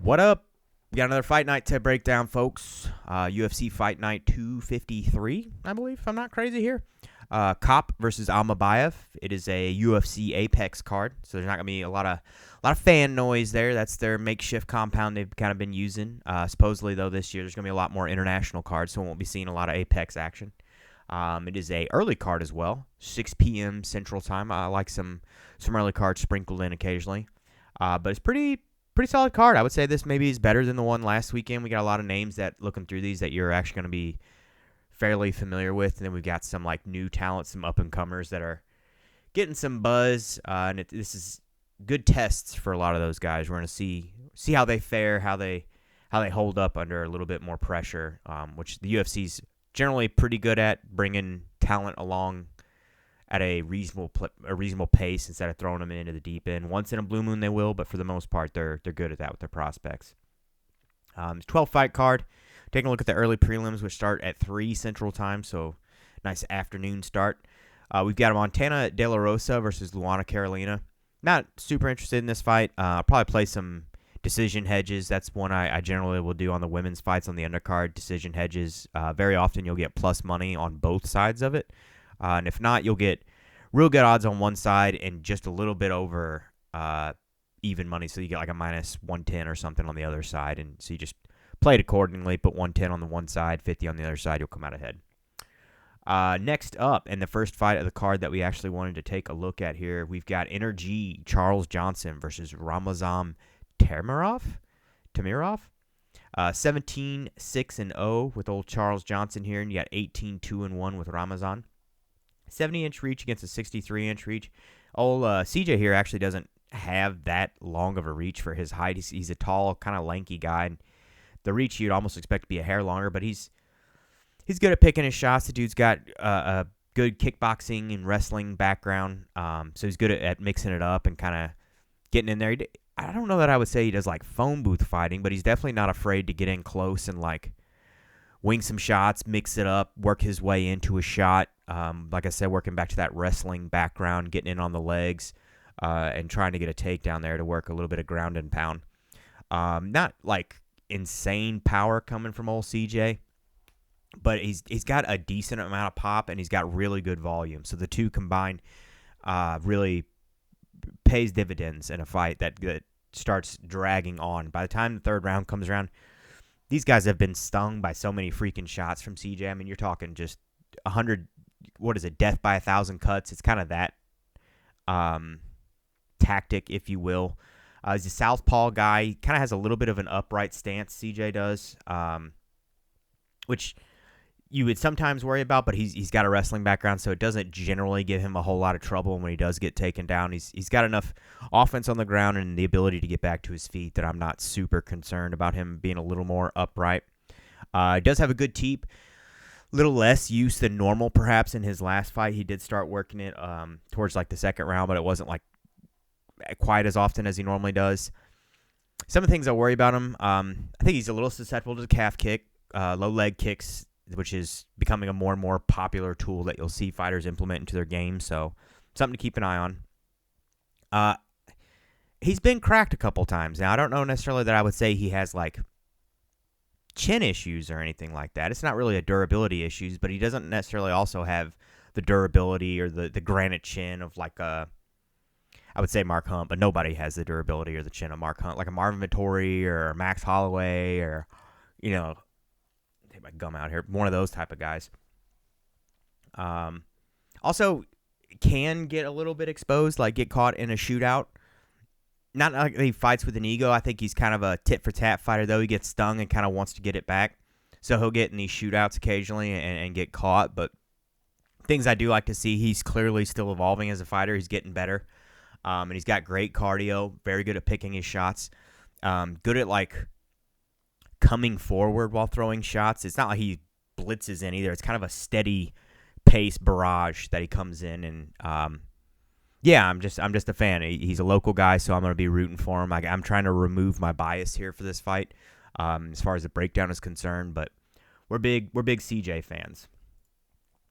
What up? We got another fight night to break down, folks. UFC Fight Night 253, I believe, if I'm not crazy here. Kape versus Almabayev. It is a UFC Apex card, so there's not gonna be a lot of fan noise there. That's their makeshift compound they've kind of been using. Supposedly, though, this year there's gonna be a lot more international cards, so we won't be seeing a lot of Apex action. It is a early card as well, 6 p.m. Central Time. I like some early cards sprinkled in occasionally, but it's pretty solid card. I would say this maybe is better than the one last weekend. We got a lot of names that, looking through these, that you're actually going to be fairly familiar with. And then we've got some like new talent, some up-and-comers that are getting some buzz. This is good tests for a lot of those guys. We're going to see how they fare, how they hold up under a little bit more pressure, which the UFC's generally pretty good at, bringing talent along at a reasonable pace instead of throwing them into the deep end. Once in a blue moon they will, but for the most part they're good at that with their prospects. 12-fight card. Taking a look at the early prelims, which start at 3 Central Time, so nice afternoon start. We've got Montana De La Rosa versus Luana Carolina. Not super interested in this fight. I'll probably play some decision hedges. That's one I generally will do on the women's fights on the undercard. Decision hedges. Very often you'll get plus money on both sides of it. And if not, you'll get real good odds on one side and just a little bit over even money. So you get like a minus 110 or something on the other side. And so you just play it accordingly. Put 110 on the one side, 50 on the other side. You'll come out ahead. Next up, and the first fight of the card that we actually wanted to take a look at here, we've got Energy Charles Johnson versus Ramazan Tamirov. 17-6-0 with old Charles Johnson here. And you got 18-2-1 with Ramazan. 70-inch reach against a 63-inch reach. Old CJ here actually doesn't have that long of a reach for his height. He's a tall, kind of lanky guy. And the reach you'd almost expect to be a hair longer, but he's good at picking his shots. The dude's got a good kickboxing and wrestling background, so he's good at mixing it up and kind of getting in there. I don't know that I would say he does like phone booth fighting, but he's definitely not afraid to get in close and like wing some shots, mix it up, work his way into a shot. Like I said, working back to that wrestling background, getting in on the legs, and trying to get a takedown there to work a little bit of ground and pound. Not like insane power coming from old CJ, but he's got a decent amount of pop and he's got really good volume. So the two combined really pays dividends in a fight that starts dragging on. By the time the third round comes around, these guys have been stung by so many freaking shots from CJ. I mean, you're talking just 100, what is it, death by 1,000 cuts. It's kind of that tactic, if you will. He's a southpaw guy. He kind of has a little bit of an upright stance, CJ does, which you would sometimes worry about, but he's got a wrestling background, so it doesn't generally give him a whole lot of trouble when he does get taken down. He's got enough offense on the ground and the ability to get back to his feet that I'm not super concerned about him being a little more upright. He does have a good teep. Little less use than normal, perhaps, in his last fight. He did start working it towards like the second round, but it wasn't like quite as often as he normally does. Some of the things I worry about him, I think he's a little susceptible to the calf kick, low leg kicks, which is becoming a more and more popular tool that you'll see fighters implement into their game. So something to keep an eye on. He's been cracked a couple times. Now, I don't know necessarily that I would say he has like chin issues or anything like that. It's not really a durability issues, but he doesn't necessarily also have the durability or the granite chin of like I would say Mark Hunt, but nobody has the durability or the chin of Mark Hunt, like a Marvin Vettori or Max Holloway or, take my gum out here, one of those type of guys. Also can get a little bit exposed, like get caught in a shootout. Not like he fights with an ego. I think he's kind of a tit-for-tat fighter, though. He gets stung and kind of wants to get it back. So he'll get in these shootouts occasionally and get caught. But things I do like to see, he's clearly still evolving as a fighter. He's getting better. And he's got great cardio, very good at picking his shots. Good at, like, coming forward while throwing shots. It's not like he blitzes in either. It's kind of a steady pace barrage that he comes in. And, yeah, I'm just a fan. He's a local guy, so I'm going to be rooting for him. I'm trying to remove my bias here for this fight as far as the breakdown is concerned, but we're big CJ fans.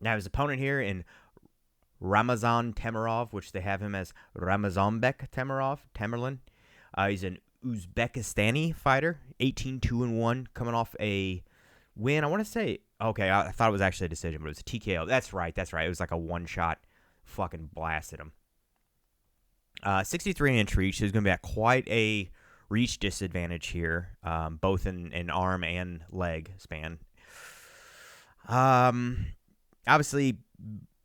Now, his opponent here in Ramazan Tamirov, which they have him as Ramazanbek Tamirov, Tamerlan. He's an Uzbekistani fighter, 18-2-1, coming off a win. I want to say, okay, I thought it was actually a decision, but it was a TKO. That's right. It was like a one-shot, fucking blasted him. 63-inch reach. So he's going to be at quite a reach disadvantage here, both in arm and leg span. Obviously,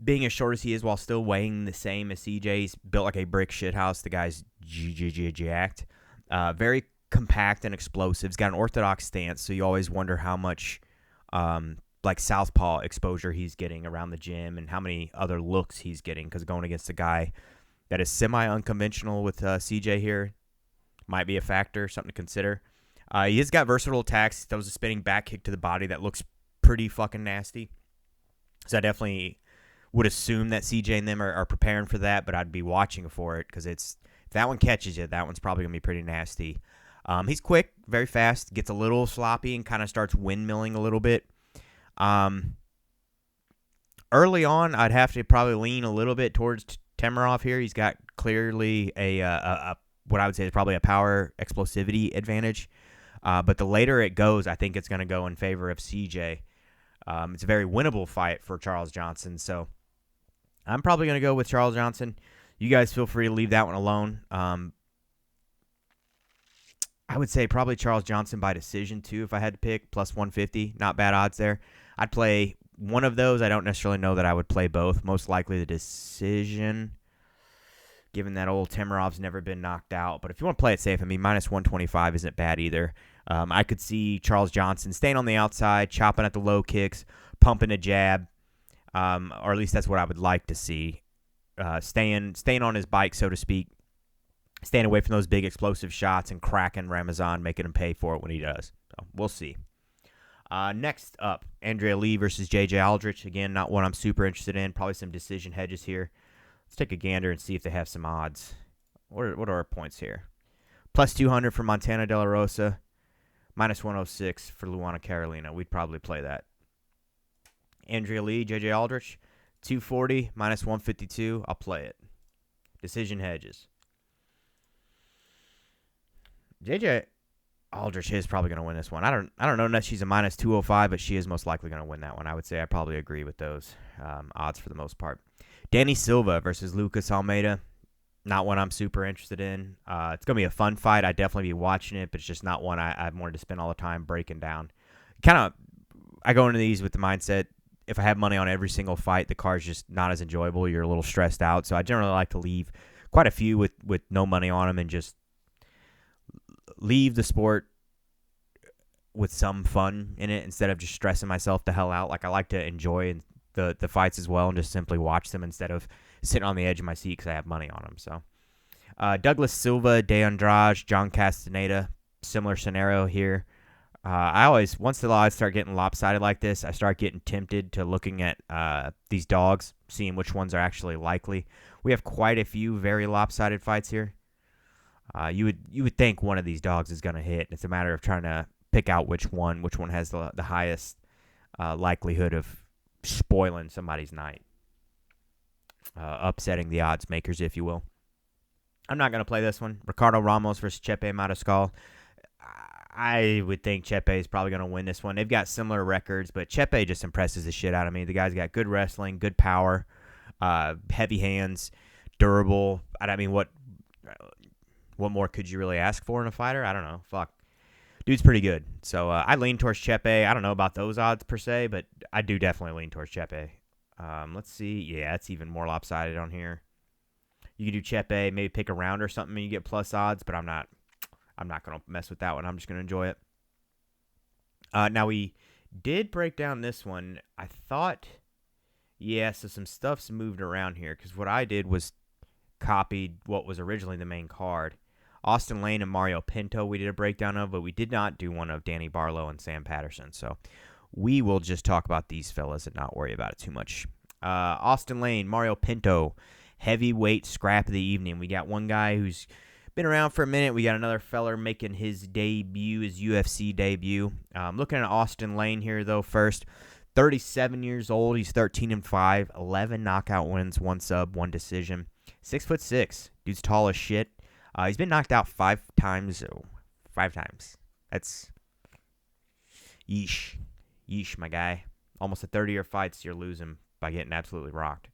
being as short as he is while still weighing the same as CJ, he's built like a brick shithouse. The guy's jacked. Very compact and explosive. He's got an orthodox stance, so you always wonder how much like southpaw exposure he's getting around the gym and how many other looks he's getting, because going against a guy that is semi-unconventional with CJ here might be a factor, something to consider. He has got versatile attacks. He throws a spinning back kick to the body that looks pretty fucking nasty. So I definitely would assume that CJ and them are preparing for that, but I'd be watching for it, because if that one catches you, that one's probably going to be pretty nasty. He's quick, very fast, gets a little sloppy, and kind of starts windmilling a little bit. Early on, I'd have to probably lean a little bit towards Temerov here. He's got clearly a what I would say is probably a power explosivity advantage. But the later it goes, I think it's going to go in favor of CJ. It's a very winnable fight for Charles Johnson, so I'm probably going to go with Charles Johnson. You guys feel free to leave that one alone. I would say probably Charles Johnson by decision, too, if I had to pick, plus 150. Not bad odds there. I'd play one of those. I don't necessarily know that I would play both. Most likely the decision, given that old Temerov's never been knocked out. But if you want to play it safe, I mean, minus 125 isn't bad either. I could see Charles Johnson staying on the outside, chopping at the low kicks, pumping a jab, or at least that's what I would like to see. Staying on his bike, so to speak, staying away from those big explosive shots and cracking Ramazan, making him pay for it when he does. So we'll see. Next up, Andrea Lee versus J.J. Aldrich. Again, not one I'm super interested in. Probably some decision hedges here. Let's take a gander and see if they have some odds. What are our points here? Plus 200 for Montana De La Rosa. Minus 106 for Luana Carolina. We'd probably play that. Andrea Lee, J.J. Aldrich. 240, minus 152. I'll play it. Decision hedges. J.J. Aldrich is probably going to win this one. I don't know that she's a minus 205, but she is most likely going to win that one. I would say I probably agree with those odds for the most part. Danny Silva versus Lucas Almeida. Not one I'm super interested in. It's going to be a fun fight. I'd definitely be watching it, but it's just not one I wanted to spend all the time breaking down. I go into these with the mindset, if I have money on every single fight, the card's just not as enjoyable. You're a little stressed out. So I generally like to leave quite a few with no money on them and just leave the sport with some fun in it instead of just stressing myself the hell out. Like, I like to enjoy the fights as well and just simply watch them instead of sitting on the edge of my seat because I have money on them. So Douglas Silva, De Andrade, John Castaneda, similar scenario here. I always, once the odds start getting lopsided like this, I start getting tempted to looking at these dogs, seeing which ones are actually likely. We have quite a few very lopsided fights here. You would think one of these dogs is going to hit. It's a matter of trying to pick out which one has the highest likelihood of spoiling somebody's night, upsetting the odds makers, if you will. I'm not going to play this one. Ricardo Ramos versus Chepe Mariscal. I would think Chepe is probably going to win this one. They've got similar records, but Chepe just impresses the shit out of me. The guy's got good wrestling, good power, heavy hands, durable. I mean, what more could you really ask for in a fighter? I don't know. Fuck. Dude's pretty good. So I lean towards Chepe. I don't know about those odds per se, but I do definitely lean towards Chepe. Let's see. Yeah, it's even more lopsided on here. You could do Chepe, maybe pick a round or something and you get plus odds, but I'm not going to mess with that one. I'm just going to enjoy it. Now, we did break down this one. I thought, yeah, so some stuff's moved around here because what I did was copied what was originally the main card. Austin Lane and Mario Pinto we did a breakdown of, but we did not do one of Danny Barlow and Sam Patterson. So we will just talk about these fellas and not worry about it too much. Austin Lane, Mario Pinto, heavyweight scrap of the evening. We got one guy who's been around for a minute. We got another feller making his debut, his UFC debut. Looking at Austin Lane here, though, first. 37 years old. He's 13-5, 11 knockout wins, 1 sub, 1 decision. 6'6". Dude's tall as shit. He's been knocked out 5 times. Oh, 5 times. That's yeesh. Yeesh, my guy. Almost a 30-year fights you're losing by getting absolutely rocked.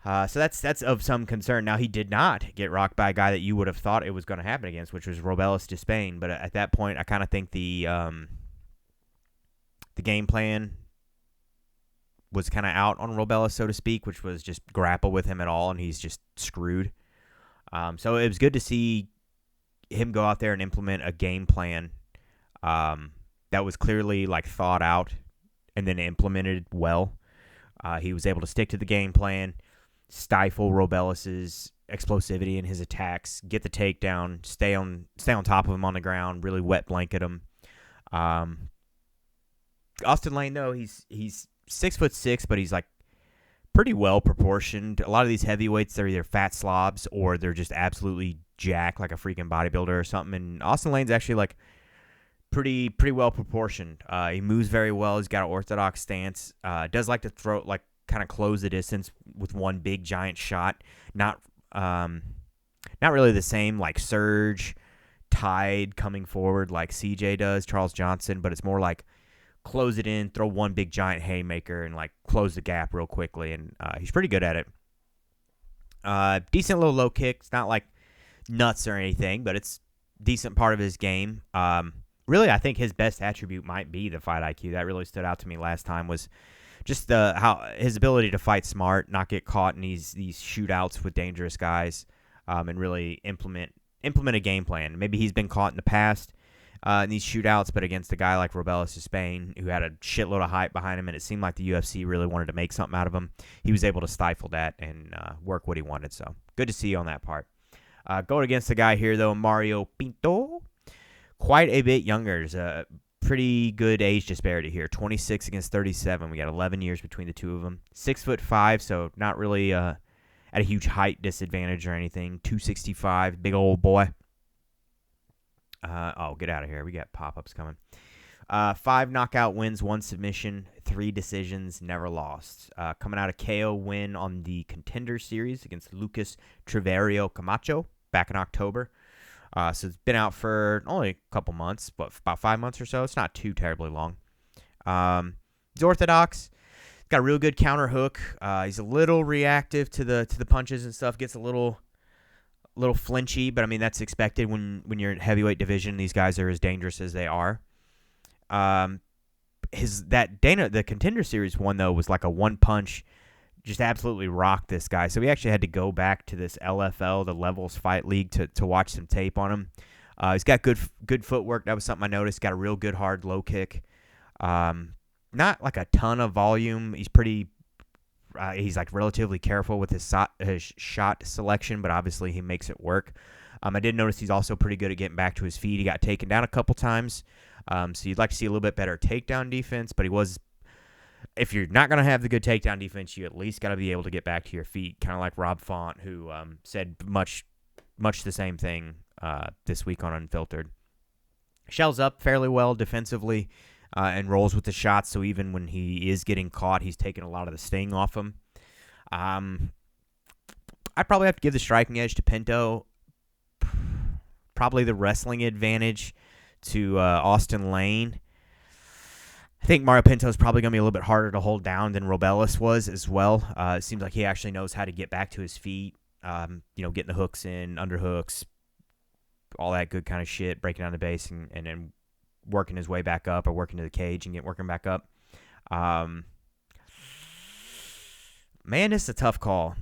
So that's of some concern. Now, he did not get rocked by a guy that you would have thought it was going to happen against, which was Robelis de Spain. But at that point, I kind of think the game plan was kind of out on Robelis, so to speak, which was just grapple with him at all, and he's just screwed. So it was good to see him go out there and implement a game plan that was clearly like thought out and then implemented well. He was able to stick to the game plan, stifle Robelis's explosivity in his attacks, get the takedown, stay on top of him on the ground, really wet blanket him. Austin Lane, though, he's 6'6", but he's like pretty well proportioned. A lot of these heavyweights, they're either fat slobs or they're just absolutely jacked like a freaking bodybuilder or something. And Austin Lane's actually like pretty well proportioned. He moves very well. He's got an orthodox stance. Does like to throw, like, kind of close the distance with one big giant shot. Not really the same like surge tide coming forward like CJ does, Charles Johnson, but it's more like close it in, throw one big giant haymaker, and like close the gap real quickly. And he's pretty good at it. Decent little low kick. It's not like nuts or anything, but it's decent part of his game. Really, I think his best attribute might be the fight IQ. That really stood out to me last time, was just how his ability to fight smart, not get caught in these shootouts with dangerous guys, and really implement a game plan. Maybe he's been caught in the past in these shootouts, but against a guy like Robelis de Spain, who had a shitload of hype behind him, and it seemed like the UFC really wanted to make something out of him, he was able to stifle that and work what he wanted. So good to see on that part. Going against the guy here, though, Mario Pinto, quite a bit younger. There's a pretty good age disparity here. 26 against 37. We got 11 years between the two of them. 6'5", so not really at a huge height disadvantage or anything. 265, big old boy. Get out of here. We got pop-ups coming. 5 knockout wins, 1 submission, 3 decisions, never lost. Coming out of KO win on the Contender Series against Lucas Treverio Camacho back in October. So it's been out for only a couple months, but about 5 months or so. It's not too terribly long. He's orthodox. He's got a real good counter hook. He's a little reactive to the punches and stuff. Gets a little flinchy, but I mean that's expected when you're in heavyweight division. These guys are as dangerous as they are. The Contender Series one though was like a one punch, just absolutely rocked this guy. So we actually had to go back to this LFL, the Levels Fight League, to watch some tape on him. He's got good footwork. That was something I noticed. Got a real good hard low kick. Not like a ton of volume. He's pretty. He's like relatively careful with his shot selection, but obviously he makes it work. I did notice he's also pretty good at getting back to his feet. He got taken down a couple times, so you'd like to see a little bit better takedown defense. But he was, if you're not going to have the good takedown defense, you at least got to be able to get back to your feet, kind of like Rob Font, who said much the same thing this week on Unfiltered. Shells up fairly well defensively. And rolls with the shots, so even when he is getting caught, he's taking a lot of the sting off him. I'd probably have to give the striking edge to Pinto. Probably the wrestling advantage to Austin Lane. I think Mario Pinto is probably going to be a little bit harder to hold down than Robelis was as well. It seems like he actually knows how to get back to his feet, getting the hooks in, underhooks, all that good kind of shit, breaking down the base and then working his way back up or working to the cage and working back up. Man, this is a tough call.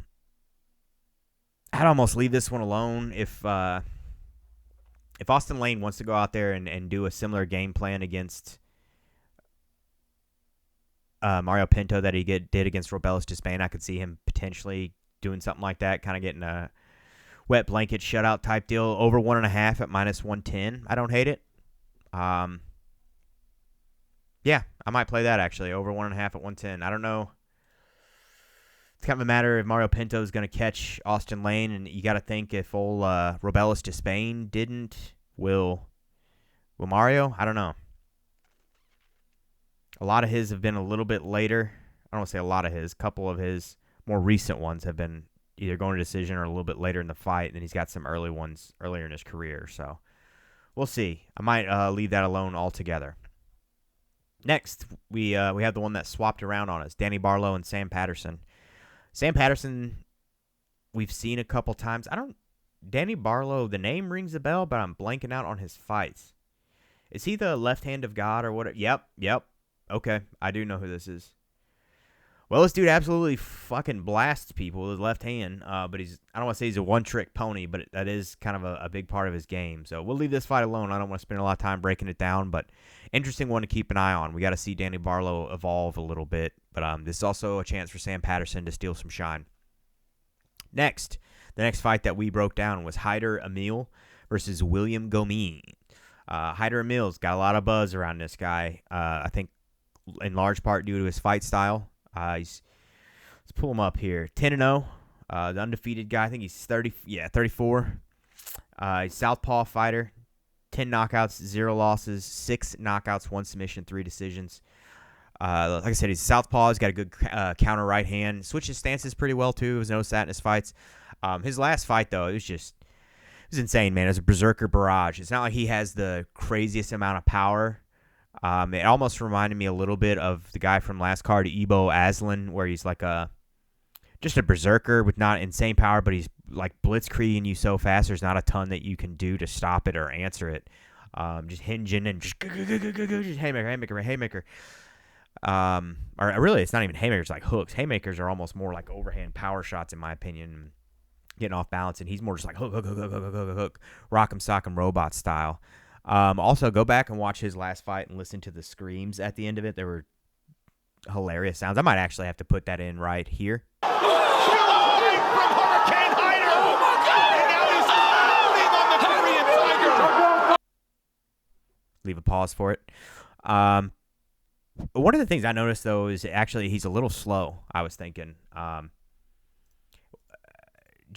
I'd almost leave this one alone if Austin Lane wants to go out there and do a similar game plan against Mario Pinto that he did against Robelis de Spain. I could see him potentially doing something like that, kind of getting a wet blanket shutout type deal. Over 1.5 at -110. I don't hate it. Yeah, I might play that actually. Over 1.5 at 110. I don't know. It's kind of a matter if Mario Pinto is going to catch Austin Lane, and you got to think if old Robelis de Spain didn't, will Mario? I don't know. A lot of his have been a little bit later. I don't want to say a lot of his. A couple of his more recent ones have been either going to decision or a little bit later in the fight. And then he's got some early ones earlier in his career. So we'll see. I might leave that alone altogether. Next, we have the one that swapped around on us, Danny Barlow and Sam Patterson. Sam Patterson, we've seen a couple times. Danny Barlow, the name rings a bell, but I'm blanking out on his fights. Is he the left hand of God or what? Yep. Okay, I do know who this is. Well, this dude absolutely fucking blasts people with his left hand, but I don't want to say he's a one-trick pony, but that is kind of a big part of his game. So we'll leave this fight alone. I don't want to spend a lot of time breaking it down, but interesting one to keep an eye on. We got to see Danny Barlow evolve a little bit, but this is also a chance for Sam Patterson to steal some shine. Next, the next fight that we broke down was Haider Emil versus William Gomis. Haider Emil's got a lot of buzz around this guy, I think in large part due to his fight style. Let's pull him up here. 10-0, the undefeated guy. I think he's 34. He's southpaw fighter. 10 knockouts, 0 losses, 6 knockouts, 1 submission, 3 decisions. Like I said, he's southpaw. He's got a good counter right hand. Switches stances pretty well too. He was noticed that in his fights. His last fight though, it was insane, man. It was a berserker barrage. It's not like he has the craziest amount of power. It almost reminded me a little bit of the guy from last card, Ebo Aslan, where he's like just a berserker with not insane power, but he's like blitzkrieging you so fast. There's not a ton that you can do to stop it or answer it. Just hinging and just haymaker. Or really, it's not even haymakers, it's like hooks. Haymakers are almost more like overhand power shots, in my opinion, getting off balance, and he's more just like hook, rock'em sock'em robot style. Also, go back and watch his last fight and listen to the screams at the end of it. They were hilarious sounds. I might actually have to put that in right here. Leave a pause for it. One of the things I noticed, though, is actually he's a little slow, I was thinking.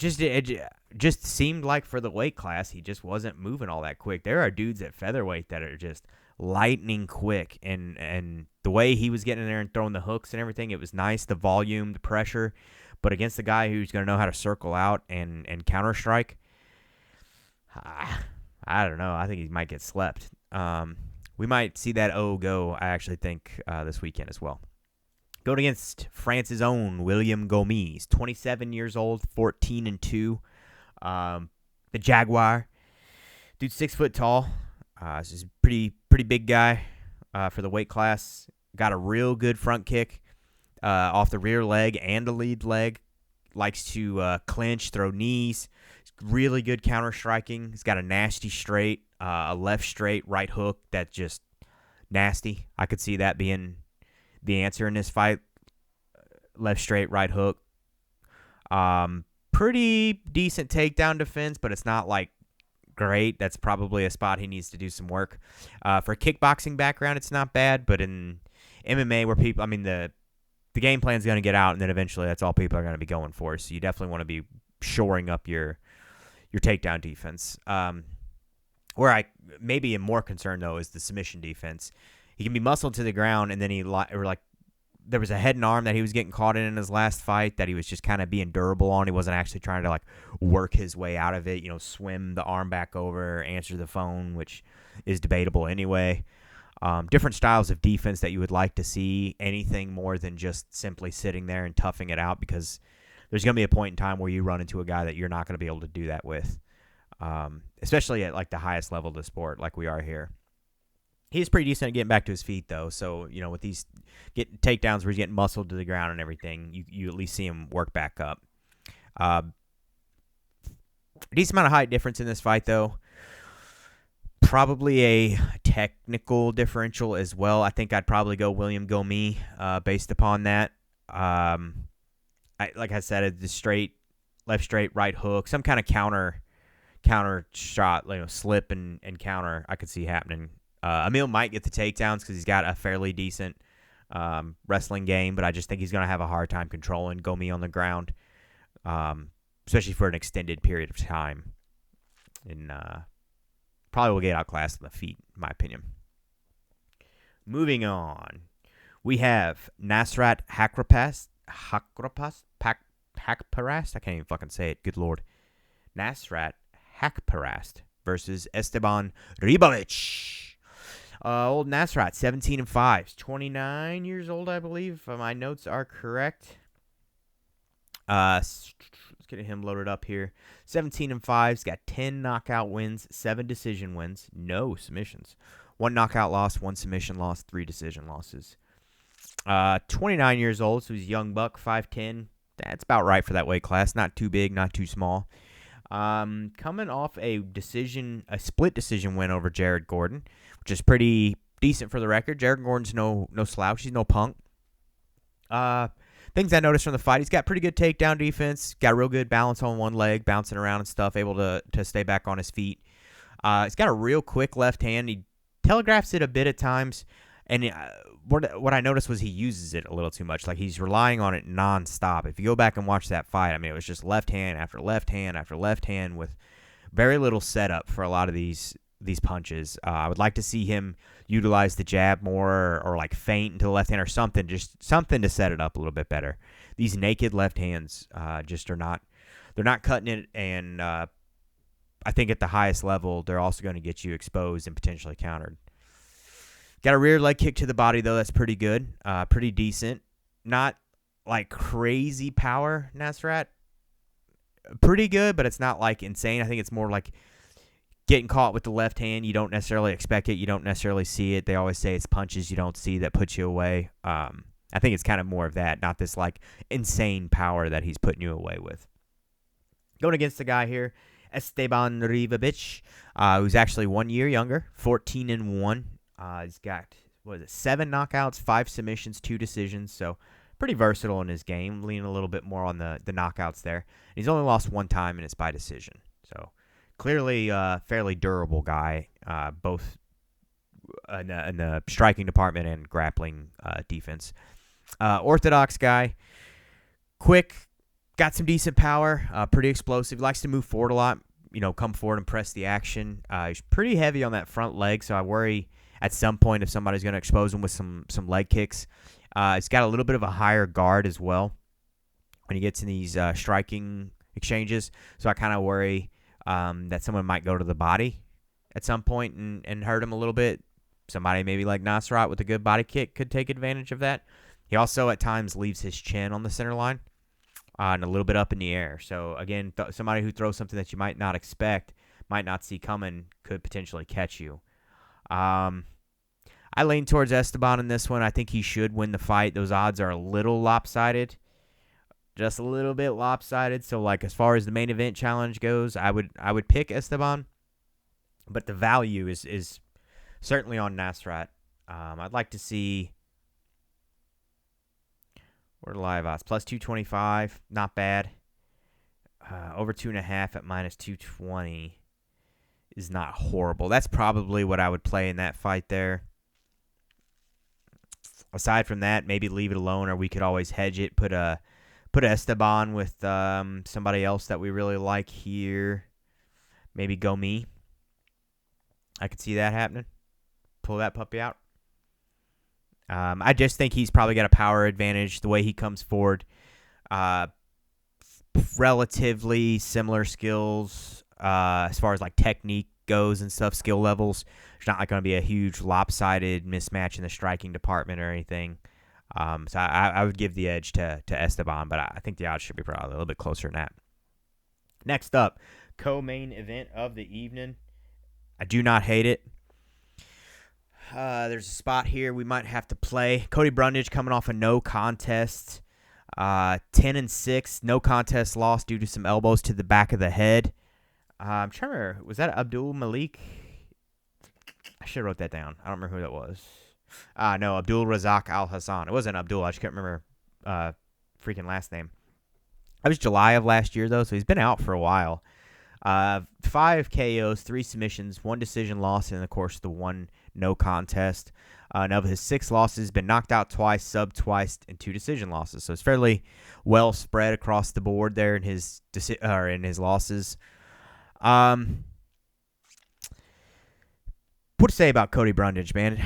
It just seemed like for the weight class, he just wasn't moving all that quick. There are dudes at featherweight that are just lightning quick, and the way he was getting in there and throwing the hooks and everything, it was nice, the volume, the pressure. But against the guy who's going to know how to circle out and counter strike, I don't know. I think he might get slept. We might see that go, I actually think, this weekend as well. Going against France's own William Gomis, 27 years old, 14-2. The Jaguar. Dude's 6 foot tall. He's a pretty big guy for the weight class. Got a real good front kick off the rear leg and the lead leg. Likes to clinch, throw knees. Really good counter striking. He's got a nasty straight, a left straight, right hook that's just nasty. I could see that being the answer in this fight. Left straight, right hook. Pretty decent takedown defense, but it's not like great. That's probably a spot he needs to do some work. For a kickboxing background, it's not bad, but in MMA where people, the game plan is going to get out, and then eventually that's all people are going to be going for. So you definitely want to be shoring up your takedown defense. Where I maybe am more concerned, though, is the submission defense. He can be muscled to the ground, and then there was a head and arm that he was getting caught in his last fight that he was just kind of being durable on. He wasn't actually trying to work his way out of it, swim the arm back over, answer the phone, which is debatable anyway. Different styles of defense that you would like to see, anything more than just simply sitting there and toughing it out, because there's going to be a point in time where you run into a guy that you're not going to be able to do that with, especially at the highest level of the sport like we are here. He's pretty decent at getting back to his feet, though. So, with these takedowns where he's getting muscled to the ground and everything, you at least see him work back up. Decent amount of height difference in this fight, though. Probably a technical differential as well. I think I'd probably go William Gomis based upon that. Like I said, the left straight, right hook, some kind of counter shot, slip and counter I could see happening. Emil might get the takedowns because he's got a fairly decent wrestling game, but I just think he's going to have a hard time controlling Gomis on the ground, especially for an extended period of time. And probably will get outclassed on the feet, in my opinion. Moving on, we have Nasrat Haqparast. Haqparast. I can't even fucking say it. Good lord. Nasrat Haqparast versus Esteban Ribovic. Old Nasrat, 17-5. 29 years old, I believe. If my notes are correct. Let's get him loaded up here. 17-5. He's got 10 knockout wins, 7 decision wins, no submissions. 1 knockout loss, 1 submission loss, 3 decision losses. 29 years old, so he's a young buck, 5'10". That's about right for that weight class. Not too big, not too small. Coming off a split decision win over Jared Gordon, which is pretty decent for the record. Jared Gordon's no slouch. He's no punk. Things I noticed from the fight, he's got pretty good takedown defense. Got real good balance on one leg, bouncing around and stuff, able to stay back on his feet. He's got a real quick left hand. He telegraphs it a bit at times. And what I noticed was he uses it a little too much. Like, he's relying on it nonstop. If you go back and watch that fight, I mean, it was just left hand after left hand after left hand with very little setup for a lot of these punches. I would like to see him utilize the jab more or like feint into the left hand or something, just something to set it up a little bit better. These naked left hands just are not – they're not cutting it, and I think at the highest level they're also going to get you exposed and potentially countered. Got a rear leg kick to the body, though. That's pretty good. Pretty decent. Not, like, crazy power, Nasrat. Pretty good, but it's not, like, insane. I think it's more like getting caught with the left hand. You don't necessarily expect it. You don't necessarily see it. They always say it's punches you don't see that put you away. I think it's kind of more of that, not this, like, insane power that he's putting you away with. Going against the guy here, Esteban Ribovic, who's actually 1 year younger, 14-1. He's got, 7 knockouts, 5 submissions, 2 decisions, so pretty versatile in his game, leaning a little bit more on the knockouts there. And he's only lost 1 time, and it's by decision. So clearly a fairly durable guy, both in the striking department and grappling defense. Orthodox guy, quick, got some decent power, pretty explosive, likes to move forward a lot, come forward and press the action. He's pretty heavy on that front leg, so I worry at some point if somebody's going to expose him with some leg kicks. He's got a little bit of a higher guard as well when he gets in these striking exchanges. So I kind of worry that someone might go to the body at some point and hurt him a little bit. Somebody maybe like Nasrat with a good body kick could take advantage of that. He also at times leaves his chin on the center line and a little bit up in the air. So again, somebody who throws something that you might not expect, might not see coming, could potentially catch you. I lean towards Esteban in this one. I think he should win the fight. Those odds are a little lopsided, just a little bit lopsided. So, like, as far as the main event challenge goes, I would pick Esteban, but the value is certainly on Nasrat. I'd like to see where live odds plus 225, not bad. Over 2.5 at minus 220 is not horrible. That's probably what I would play in that fight there. Aside from that, maybe leave it alone, or we could always hedge it. Put Esteban with somebody else that we really like here. Maybe go me. I could see that happening. Pull that puppy out. I just think he's probably got a power advantage. The way he comes forward, relatively similar skills as far as like technique goes and stuff, skill levels. There's not like going to be a huge lopsided mismatch in the striking department or anything. So I would give the edge to Esteban, but I think the odds should be probably a little bit closer than that. Next up, co-main event of the evening. I do not hate it. There's a spot here we might have to play. Cody Brundage coming off a no contest. 10-6, no contest loss due to some elbows to the back of the head. I'm trying to remember, was that Abdul Malik? I should have wrote that down. I don't remember who that was. No, Abdul Razak Al Hassan. It wasn't Abdul. I just can't remember freaking last name. That was July of last year, though, so he's been out for a while. 5 KOs, 3 submissions, 1 decision loss, and, of course, the 1 no contest. And of his 6 losses, been knocked out twice, subbed twice, and 2 decision losses. So it's fairly well spread across the board there in his losses. What to say about Cody Brundage, man?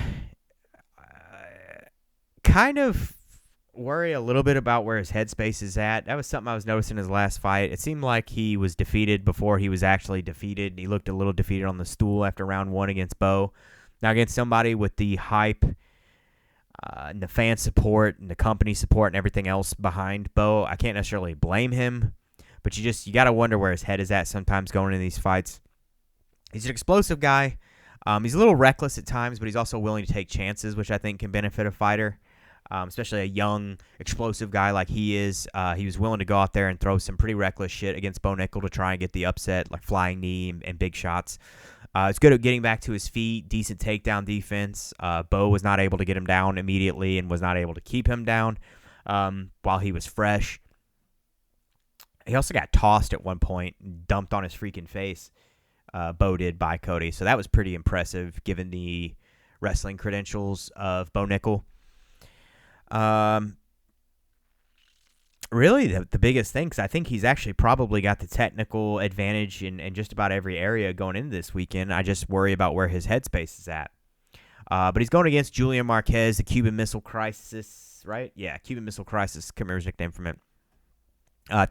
Kind of worry a little bit about where his headspace is at. That was something I was noticing in his last fight. It seemed like he was defeated before he was actually defeated. He looked a little defeated on the stool after round 1 against Bo. Now against somebody with the hype and the fan support and the company support and everything else behind Bo, I can't necessarily blame him, but you got to wonder where his head is at sometimes going into these fights. He's an explosive guy. He's a little reckless at times, but he's also willing to take chances, which I think can benefit a fighter, especially a young, explosive guy like he is. He was willing to go out there and throw some pretty reckless shit against Bo Nickel to try and get the upset, like flying knee and big shots. He's good at getting back to his feet, decent takedown defense. Bo was not able to get him down immediately and was not able to keep him down while he was fresh. He also got tossed at one point and dumped on his freaking face. Bo did by Cody. So that was pretty impressive given the wrestling credentials of Bo Nickel. Really, the biggest thing, because I think he's actually probably got the technical advantage in just about every area going into this weekend. I just worry about where his headspace is at. But he's going against Julian Marquez, the Cuban Missile Crisis, right? Yeah, Cuban Missile Crisis. Can't remember his nickname from it.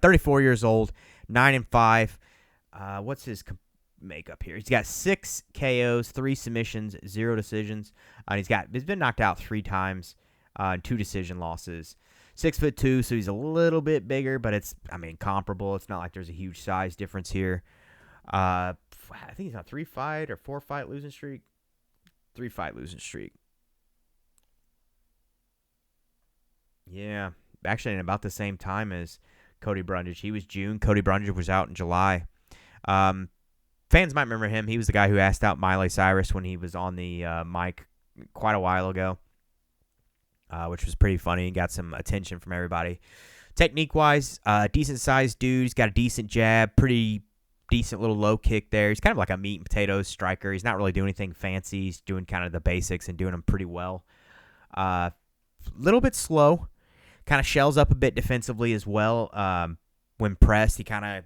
34 years old, 9-5. What's his makeup here? He's got 6 KOs, 3 submissions, 0 decisions. He's been knocked out 3 times, and 2 decision losses. 6'2", so he's a little bit bigger, but it's comparable. It's not like there's a huge size difference here. I think he's on a 3-fight or 4-fight losing streak. 3-fight losing streak. Yeah, actually in about the same time as Cody Brundage. He was June. Cody Brundage was out in July. Fans might remember him. He was the guy who asked out Miley Cyrus when he was on the mic quite a while ago, which was pretty funny. He got some attention from everybody. Technique-wise, decent-sized dude. He's got a decent jab, pretty decent little low kick there. He's kind of like a meat and potatoes striker. He's not really doing anything fancy. He's doing kind of the basics and doing them pretty well. Little bit slow. Kind of shells up a bit defensively as well. When pressed, he kind of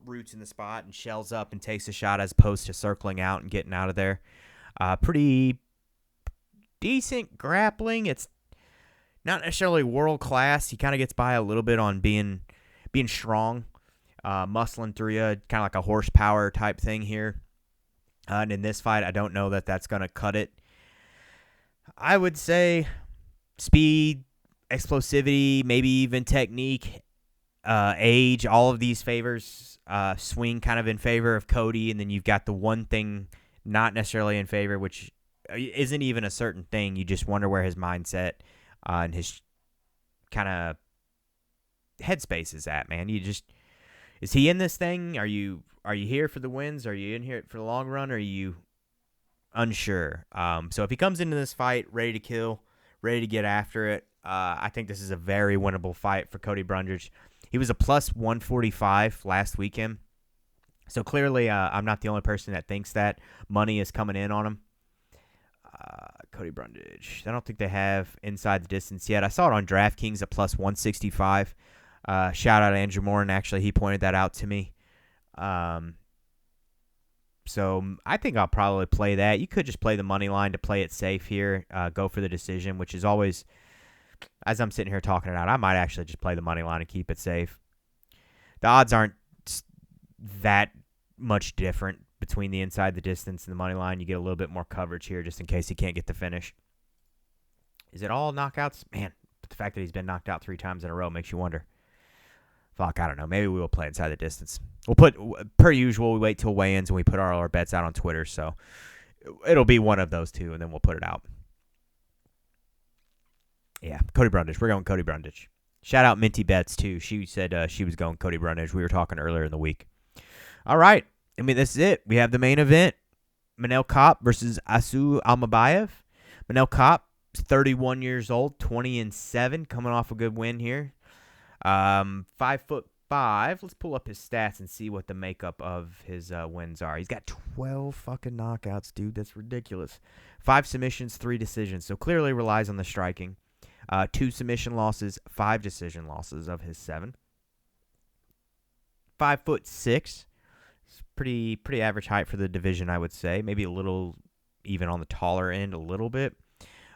roots in the spot and shells up and takes a shot as opposed to circling out and getting out of there. Pretty decent grappling. It's not necessarily world class. He kind of gets by a little bit on being strong, muscling through you, kind of like a horsepower type thing here. And in this fight, I don't know that that's going to cut it. I would say speed, explosivity, maybe even technique, age, all of these favors swing kind of in favor of Cody. And then you've got the one thing not necessarily in favor, which isn't even a certain thing. You just wonder where his mindset and his kind of headspace is at, man. Is he in this thing? Are you here for the wins? Are you in here for the long run? Or are you unsure? So if he comes into this fight ready to kill, ready to get after it, I think this is a very winnable fight for Cody Brundage. He was a plus 145 last weekend. So clearly I'm not the only person that thinks that. Money is coming in on him. Cody Brundage. I don't think they have inside the distance yet. I saw it on DraftKings at plus 165. Shout out to Andrew Morin. Actually, he pointed that out to me. So I think I'll probably play that. You could just play the money line to play it safe here. Go for the decision, which is always, as I'm sitting here talking it out, I might actually just play the money line and keep it safe. The odds aren't that much different between the inside the distance and the money line. You get a little bit more coverage here just in case he can't get the finish. Is it all knockouts? Man, but the fact that he's been knocked out 3 times in a row makes you wonder. Fuck, I don't know. Maybe we will play inside the distance. We'll put, per usual, we wait till weigh-ins and we put all our bets out on Twitter. So it'll be one of those two, and then we'll put it out. Yeah, Cody Brundage. We're going Cody Brundage. Shout out Minty Bets, too. She said she was going Cody Brundage. We were talking earlier in the week. All right. This is it. We have the main event. Manel Kape versus Asu Almabayev. Manel Kape is 31 years old, 20-7, coming off a good win here. 5'5". Let's pull up his stats and see what the makeup of his wins are. He's got 12 fucking knockouts, dude. That's ridiculous. 5 submissions, 3 decisions. So clearly relies on the striking. 2 submission losses, 5 decision losses of his 7. 5'6". It's pretty average height for the division, I would say. Maybe a little even on the taller end, a little bit.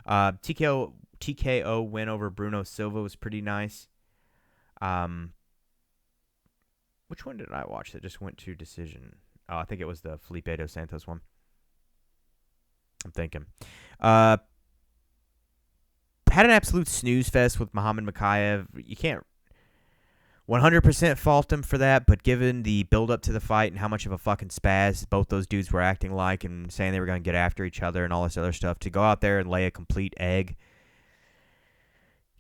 TKO TKO win over Bruno Silva was pretty nice. Which one did I watch that just went to decision? Oh, I think it was the Felipe dos Santos one. I'm thinking. Had an absolute snooze fest with Muhammad Makayev. You can't 100% fault him for that, but given the build-up to the fight and how much of a fucking spaz both those dudes were acting like and saying they were going to get after each other and all this other stuff, to go out there and lay a complete egg,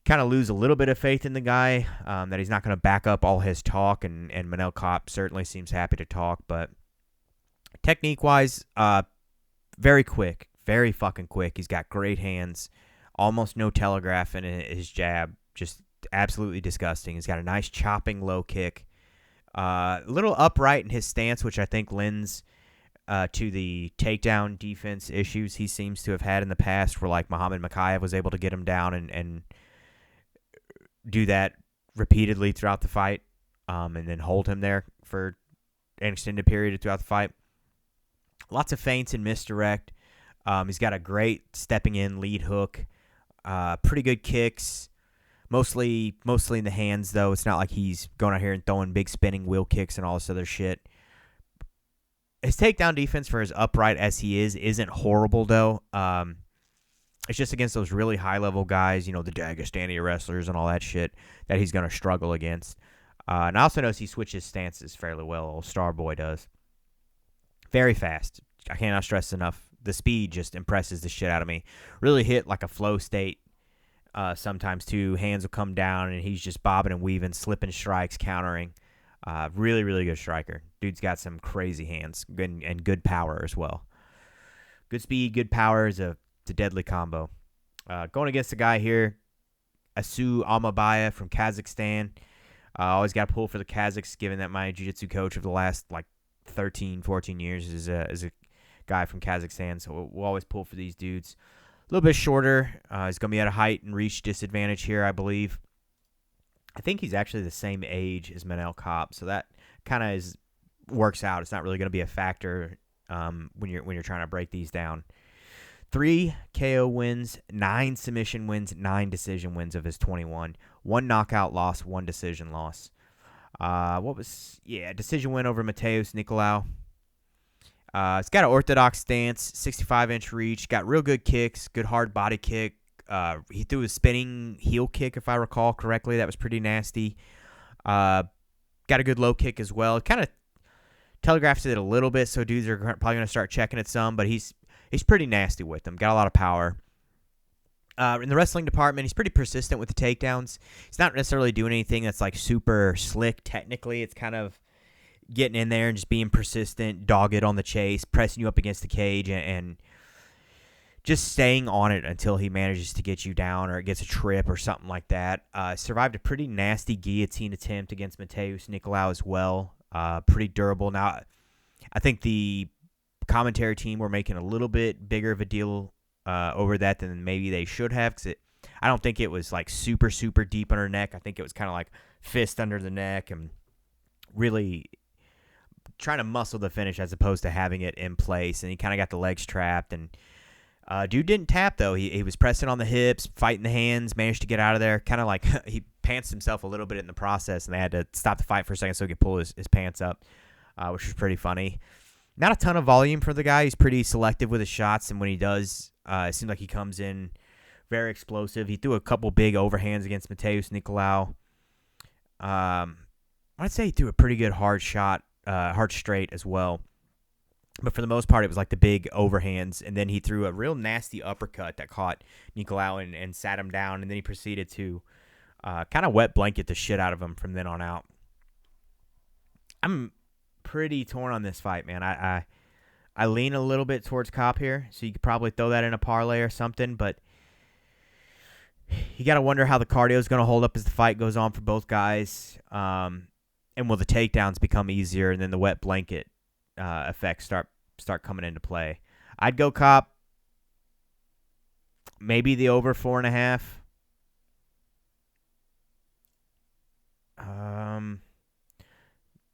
kind of lose a little bit of faith in the guy, that he's not going to back up all his talk, and Manel Kape certainly seems happy to talk, but technique-wise, very quick, very fucking quick. He's got great hands, almost no telegraph in his jab, just absolutely disgusting. He's got a nice chopping low kick, a little upright in his stance, which I think lends to the takedown defense issues he seems to have had in the past, where like Muhammad Makayev was able to get him down and do that repeatedly throughout the fight, and then hold him there for an extended period throughout the fight. Lots of feints and misdirect. He's got a great stepping in lead hook, pretty good kicks. Mostly in the hands, though. It's not like he's going out here and throwing big spinning wheel kicks and all this other shit. His takedown defense, for as upright as he is, isn't horrible, though. It's just against those really high-level guys, the Dagestani wrestlers and all that shit, that he's going to struggle against. And I also notice he switches stances fairly well. Old Starboy does. Very fast. I cannot stress enough. The speed just impresses the shit out of me. Really hit like a flow state. Sometimes too, hands will come down and he's just bobbing and weaving, slipping strikes, countering. Really, really good striker. Dude's got some crazy hands and good power as well. Good speed, good power is a deadly combo. Going against the guy here, Asu Almabayev from Kazakhstan. Always got to pull for the Kazakhs, given that my jiu-jitsu coach of the last 13, 14 years is a guy from Kazakhstan, so we'll always pull for these dudes. A little bit shorter. He's going to be at a height and reach disadvantage here, I believe. I think he's actually the same age as Manel Kape, so that kind of works out. It's not really going to be a factor when you're trying to break these down. 3 KO wins, 9 submission wins, 9 decision wins of his 21. 1 knockout loss, 1 decision loss. Decision win over Mateus Nicolau. It's got an orthodox stance, 65-inch reach, got real good kicks, good hard body kick. He threw a spinning heel kick, if I recall correctly. That was pretty nasty. Got a good low kick as well. Kind of telegraphs it a little bit, so dudes are probably going to start checking it some, but he's pretty nasty with them. Got a lot of power. In the wrestling department, he's pretty persistent with the takedowns. He's not necessarily doing anything that's super slick technically. It's kind of getting in there and just being persistent, dogged on the chase, pressing you up against the cage, and just staying on it until he manages to get you down or it gets a trip or something like that. Survived a pretty nasty guillotine attempt against Mateus Nicolau as well. Pretty durable. Now, I think the commentary team were making a little bit bigger of a deal over that than maybe they should have, because I don't think it was super, super deep on her neck. I think it was kind of fist under the neck and really trying to muscle the finish as opposed to having it in place, and he kind of got the legs trapped, and dude didn't tap, though. He was pressing on the hips, fighting the hands, managed to get out of there, kind of he pantsed himself a little bit in the process, and they had to stop the fight for a second so he could pull his pants up, which was pretty funny. Not a ton of volume for the guy. He's pretty selective with his shots, and when he does, it seems like he comes in very explosive. He threw a couple big overhands against Mateus Nicolau. I'd say he threw a pretty good hard shot, hard straight as well. But for the most part, it was the big overhands, and then he threw a real nasty uppercut that caught Nicolau and sat him down, and then he proceeded to kind of wet blanket the shit out of him from then on out. I'm pretty torn on this fight, man. I lean a little bit towards Kape here, so you could probably throw that in a parlay or something, but you got to wonder how the cardio is going to hold up as the fight goes on for both guys, and will the takedowns become easier, and then the wet blanket effects start coming into play. I'd go Kape, maybe the over 4.5.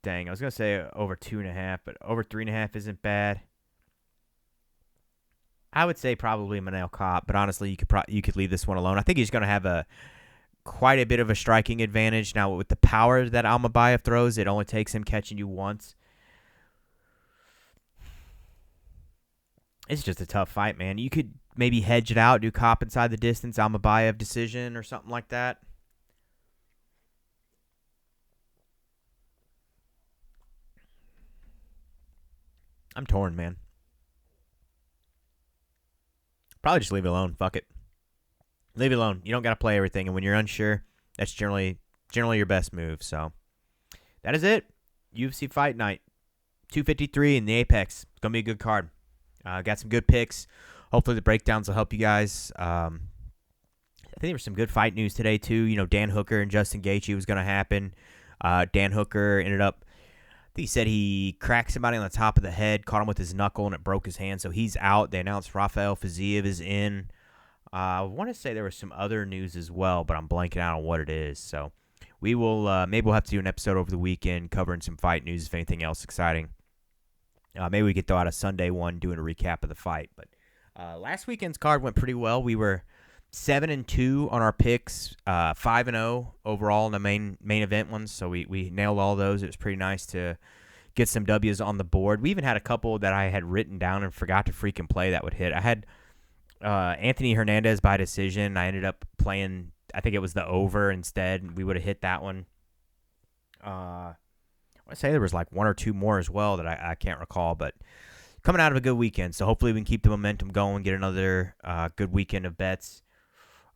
Dang, I was going to say over 2.5, but over 3.5 isn't bad. I would say probably Manel Kape, but honestly, you could leave this one alone. I think he's going to have quite a bit of a striking advantage. Now, with the power that Almabayev throws, it only takes him catching you once. It's just a tough fight, man. You could maybe hedge it out, do Kape inside the distance, Almabayev decision or something like that. I'm torn, man. Probably just leave it alone. Fuck it. Leave it alone. You don't got to play everything, and when you're unsure, that's generally your best move. So that is it. UFC Fight Night 253 in the Apex. It's gonna be a good card. Got some good picks. Hopefully the breakdowns will help you guys. I think there was some good fight news today too. You know, Dan Hooker and Justin Gaethje was gonna happen. Dan Hooker ended up. I think he said he cracked somebody on the top of the head, caught him with his knuckle, and it broke his hand. So he's out. They announced Rafael Fiziev is in. I want to say there was some other news as well, but I'm blanking out on what it is. So we will maybe we'll have to do an episode over the weekend covering some fight news if anything else exciting. Maybe we could throw out a Sunday one doing a recap of the fight. But last weekend's card went pretty well. We were 7-2 on our picks, 5-0 overall in the main event ones. So we nailed all those. It was pretty nice to get some W's on the board. We even had a couple that I had written down and forgot to freaking play that would hit. I had Anthony Hernandez by decision. I ended up playing, I think it was the over instead. We would have hit that one. I want to say there was like one or two more as well that I can't recall, but coming out of a good weekend. So hopefully we can keep the momentum going, get another good weekend of bets.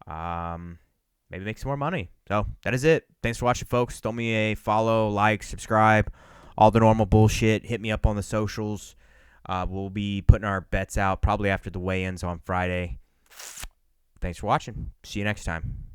Maybe make some more money. So that is it. Thanks for watching, folks. Throw me a follow, like, subscribe, all the normal bullshit. Hit me up on the socials. We'll be putting our bets out probably after the weigh-ins on Friday. Thanks for watching. See you next time.